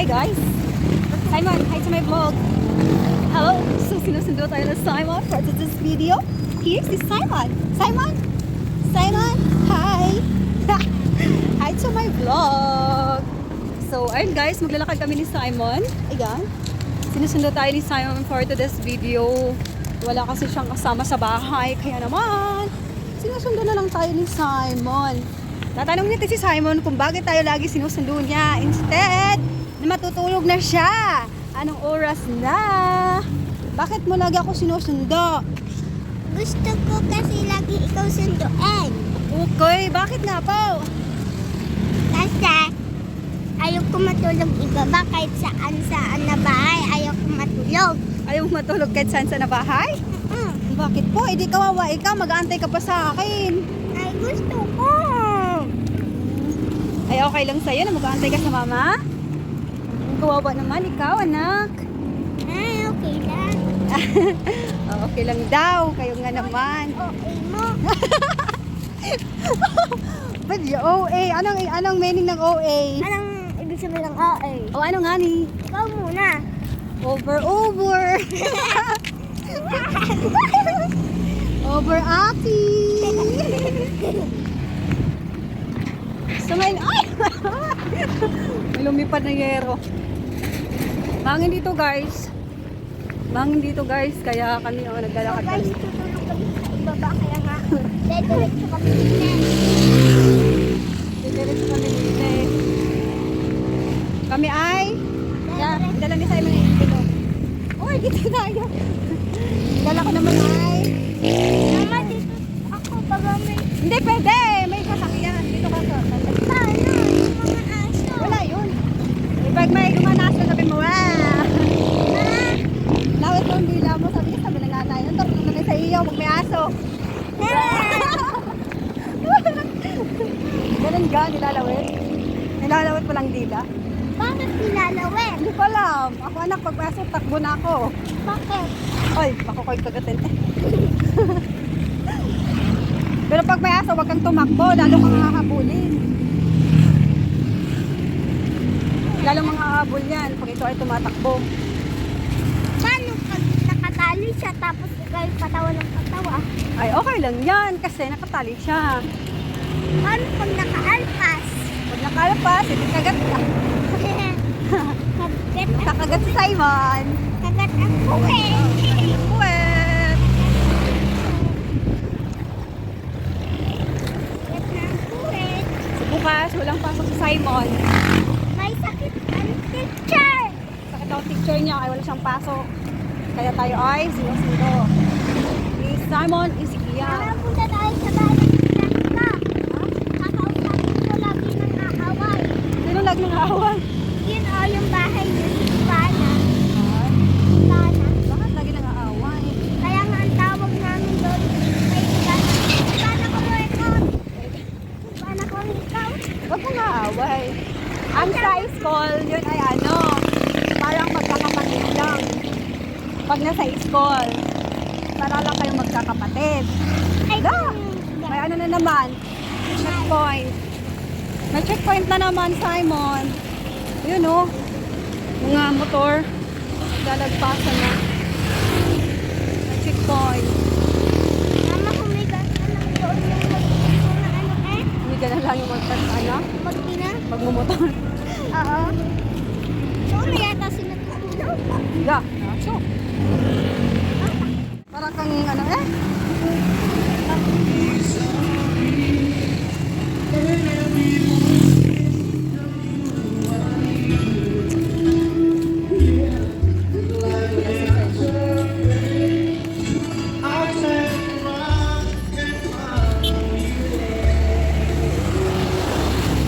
Hi guys! Simon, hi to my vlog! Hello! So sinusundo tayo na Simon for today's video. Here's si Simon! Simon! Simon! Hi! Hi to my vlog! So ayun guys, maglalakad kami ni Simon. Ayan. Sinusundo tayo ni Simon for today's video. Wala kasi siyang kasama sa bahay. Kaya naman, sinusundo na lang tayo ni Simon. Tatanong natin si Simon kung bakit tayo lagi sinusundo niya. Instead, na matutulog na siya. Anong oras na? Bakit mo lagi ako sinusundo? Gusto ko kasi lagi ikaw sunduin. Okay, bakit nga po? Kasi ayaw ko matulog ibaba kahit saan na bahay. Ayaw ko matulog. Ayaw mo matulog kahit saan sa na bahay? Bakit po? Hindi kawawa ikaw. Mag-aantay ka pa sa akin. Ay, gusto ko. Ay, okay lang sa'yo na mag-aantay ka sa mama? Kawawa naman ikaw, anak. Ay, okay lang. Okay lang daw. Kayo nga naman. Okay mo. But OA, anong meaning ng OA? Anong ibig sabihin ng OA? O ano nga ni? Ikaw muna. Over. Over ati. So may may lumipad na yero. Mahangin dito guys. Kaya kami naglalakad Guys, kami. tutulog kami sa ibaba. Kaya nga, diretso kami dito. Diretso kami dito. Kami ay dala ni Simon yung bilog. Uy, dito tayo. Dala ko naman ay Mama, dito ako. Baga may hindi pwede. May sasakyan. Dito ka sa paano? Yung mga aso. wala yun. Pag may gumanas na sabi mo, lawit mo ang dila mo. Sabi na nanay. Nandar naman sa iyo. Pag may aso. Ganun ka, nilalawit. Nilalawit mo lang dila. Bakit nilalawin? Hindi ko alam. Ako anak, pag may aso, takbo na ako. Bakit? Ay, baka ko'y kagatin. Pero pag may aso, wag kang tumakbo. Lalo kang hahabulin. Lalo mga habol yan pag ito ay tumatakbo. Paano pag nakatali siya tapos ikaw yung patawa ng patawa? Ay, okay lang yan kasi nakatali siya. Paano pag nakaalpas? Pag nakalpas, hindi kagat ka. Kakagat si Simon. Kagat ang puwet. Puwet. Kagat ng puwet. So, bukas, walang pasok si Simon. May sakit ang teacher. Sakit ang teacher niya, ay wala siyang pasok. Kaya tayo ay sinusundo. Si Simon is Tara, here. punta tayo sa bahay ng teacher ko. Kakausapin ko lagi ng aaway. Sino lag ng awan? Yun o, yung bahay niya. Sana. Sana. Bakit lagi nang aaway? Kaya nga ang tawag namin doon. May sana. Sana ko mo ikaw. Sana ko ikaw. Huwag kang aaway. Ang sa school, yun ay parang magkakapatid lang. Pag nasa school, para lang kayong magkakapatid. Ay, May ano na naman, checkpoint. May checkpoint na naman, Simon. Yun o, mga motor, lalagpasan na. May checkpoint. Mama, humigas na lang doon yung mag-ito na Hindi ka na lang yung Pag-ina? magmumotor. Oo. Oo, na yata sinatulog. Higa, nacho. Parang kang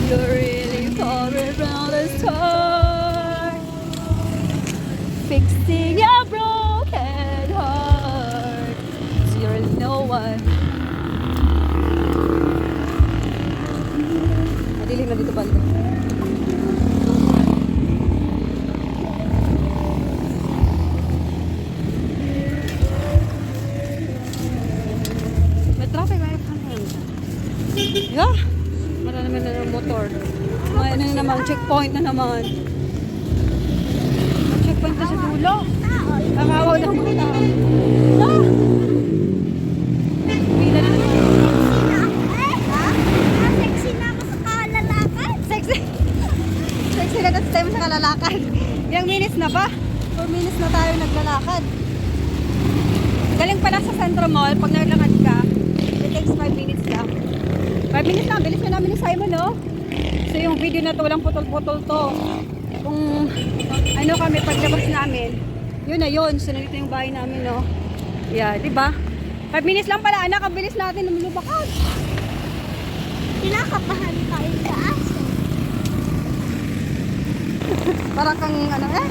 You're really far around the star, fixing your broken heart. You're no one. Madilim na dito banda. May traffic, may Yeah. Marami na ng motor. May ano na naman, checkpoint na naman. dulo. Tao. Nakawaw ng mga tao. Ah! Pila na naman. Sexy na ako. Ha? Sexy na ako sa kalalakad. Sexy. Sexy na kasi tayo sa kalalakad. Ilang minutes na ba? 4 minutes na tayo naglalakad. Galing pala sa Centro Mall. Pag naglalakad ka, it takes 5 minutes lang. 5 minutes lang. Bilis na namin ni Simon, no? So yung video na to, walang putol-putol to. Kung ano kami paglabas namin, yun na yun. Sunod ito yung bahay namin, no? Yeah, di ba? 5 minutes lang pala, anak. Ang bilis natin lumulubakad. Kinakabahan tayo sa aso. Parang kang ano eh?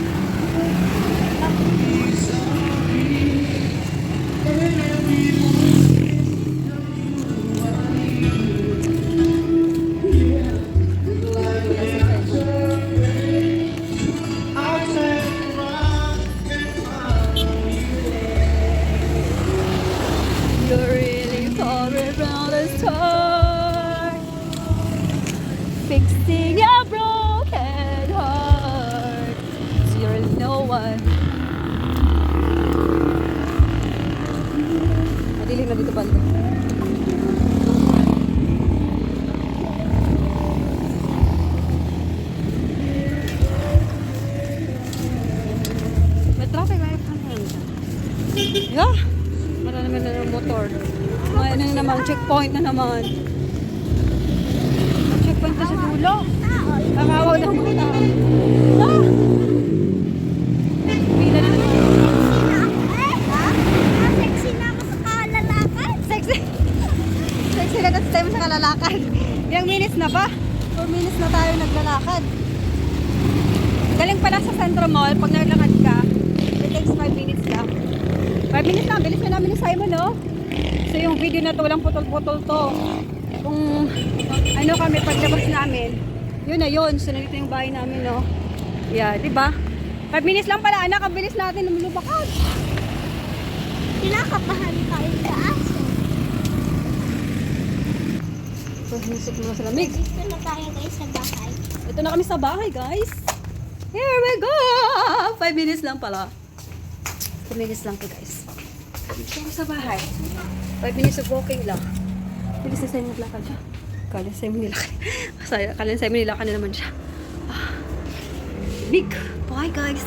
You're really far around the star, fixing your broken heart. You're no one. Madilim na dito banda. May traffic light pa naman. Yeah! Marami na ng motor. May ano na naman, checkpoint na naman. Checkpoint na sa dulo. Tao. Nakawaw ng mga tao. Ah! Pila na naman. Sexy na ako. Ha? Sexy na ako sa kalalakad. Sexy. Sexy na kasi tayo sa kalalakad. Ilang minutes na ba? 4 minutes na tayo naglalakad. Galing pala sa Centro Mall. Pag naglalakad ka, it takes 5 minutes lang. 5 minutes lang. Bilis na namin ni Simon, no? So yung video na to, walang putol-putol to. Kung ano kami paglabas namin, yun na yun. Sunod ito yung bahay namin, no? Yeah, di ba? 5 minutes lang pala, anak. Ang bilis natin lumulubakad. Kinakabahan tayo sa aso. So, hinisip mo na sa lamig. Dito na tayo guys sa bahay. Ito na kami sa bahay, guys. Here we go! 5 minutes lang pala. 5 minutes lang to, guys. Dito kami sa bahay. 5 minutes of walking lang. Bilis na sa'yo naglakad siya. Kala sa'yo nilakad. Kala sa'yo nilakad na naman siya. Ah. Big. Bye, guys.